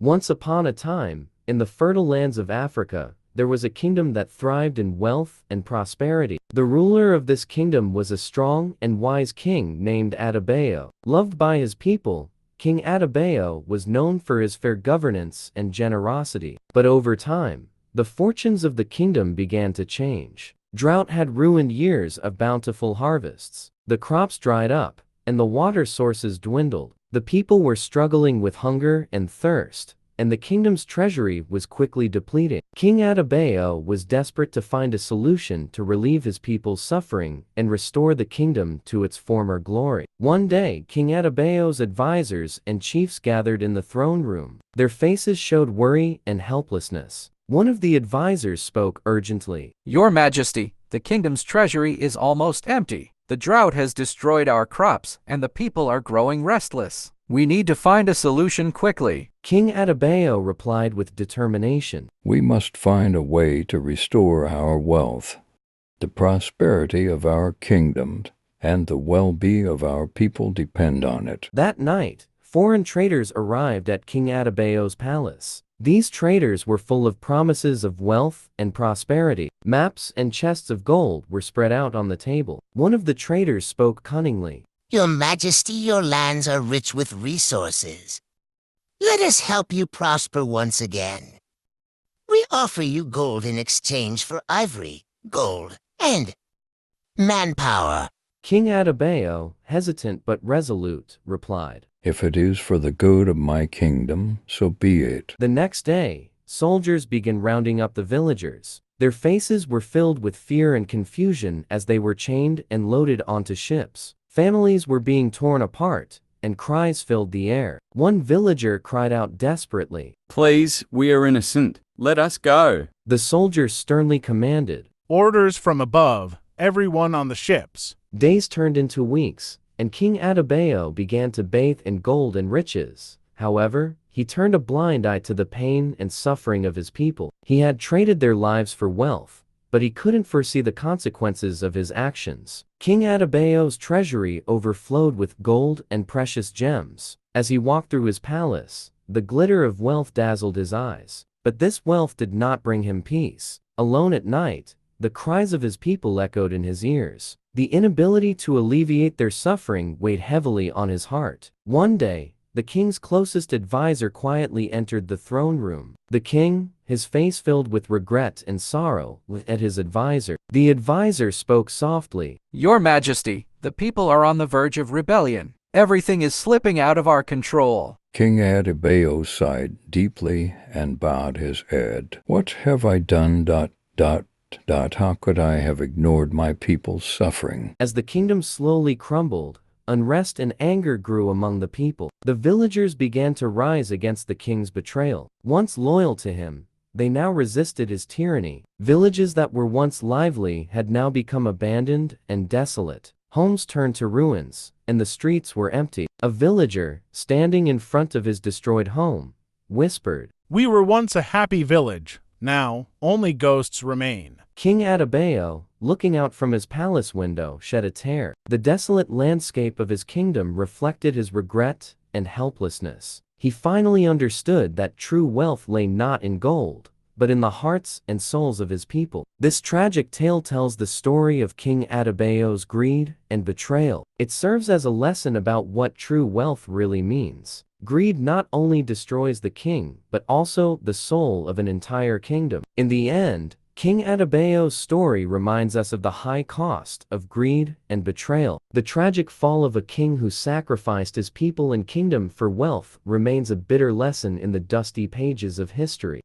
Once upon a time, in the fertile lands of Africa, there was a kingdom that thrived in wealth and prosperity. The ruler of this kingdom was a strong and wise king named Adebayo. Loved by his people, King Adebayo was known for his fair governance and generosity. But over time, the fortunes of the kingdom began to change. Drought had ruined years of bountiful harvests. The crops dried up, and the water sources dwindled. The people were struggling with hunger and thirst, and the kingdom's treasury was quickly depleting. King Adebayo was desperate to find a solution to relieve his people's suffering and restore the kingdom to its former glory. One day, King Adebayo's advisors and chiefs gathered in the throne room. Their faces showed worry and helplessness. One of the advisors spoke urgently. "Your Majesty, the kingdom's treasury is almost empty. The drought has destroyed our crops, and the people are growing restless. We need to find a solution quickly." King Adebayo replied with determination. "We must find a way to restore our wealth, the prosperity of our kingdom, and the well-being of our people depend on it." That night, foreign traders arrived at King Adebayo's palace. These traders were full of promises of wealth and prosperity. Maps and chests of gold were spread out on the table. One of the traders spoke cunningly. "Your Majesty, your lands are rich with resources. Let us help you prosper once again. We offer you gold in exchange for ivory, gold, and manpower." King Adebayo, hesitant but resolute, replied, "If it is for the good of my kingdom, so be it." The next day, soldiers began rounding up the villagers. Their faces were filled with fear and confusion as they were chained and loaded onto ships. Families were being torn apart, and cries filled the air. One villager cried out desperately, "Please, we are innocent. Let us go." The soldiers sternly commanded. "Orders from above, everyone on the ships." Days turned into weeks, and King Adebayo began to bathe in gold and riches. However, he turned a blind eye to the pain and suffering of his people. He had traded their lives for wealth, but he couldn't foresee the consequences of his actions. King Adebayo's treasury overflowed with gold and precious gems. As he walked through his palace, the glitter of wealth dazzled his eyes. But this wealth did not bring him peace. Alone at night, the cries of his people echoed in his ears. The inability to alleviate their suffering weighed heavily on his heart. One day, the king's closest advisor quietly entered the throne room. The king, his face filled with regret and sorrow, looked at his advisor. The advisor spoke softly. "Your Majesty, the people are on the verge of rebellion. Everything is slipping out of our control." King Adebayo sighed deeply and bowed his head. "What have I done? How could I have ignored my people's suffering?" As the kingdom slowly crumbled, unrest and anger grew among the people. The villagers began to rise against the king's betrayal. Once loyal to him, they now resisted his tyranny. Villages that were once lively had now become abandoned and desolate. Homes turned to ruins, and the streets were empty. A villager, standing in front of his destroyed home, whispered, "We were once a happy village. Now, only ghosts remain." King Adebayo, looking out from his palace window, shed a tear. The desolate landscape of his kingdom reflected his regret and helplessness. He finally understood that true wealth lay not in gold, but in the hearts and souls of his people. This tragic tale tells the story of King Adebayo's greed and betrayal. It serves as a lesson about what true wealth really means. Greed not only destroys the king, but also the soul of an entire kingdom. In the end, King Adebayo's story reminds us of the high cost of greed and betrayal. The tragic fall of a king who sacrificed his people and kingdom for wealth remains a bitter lesson in the dusty pages of history.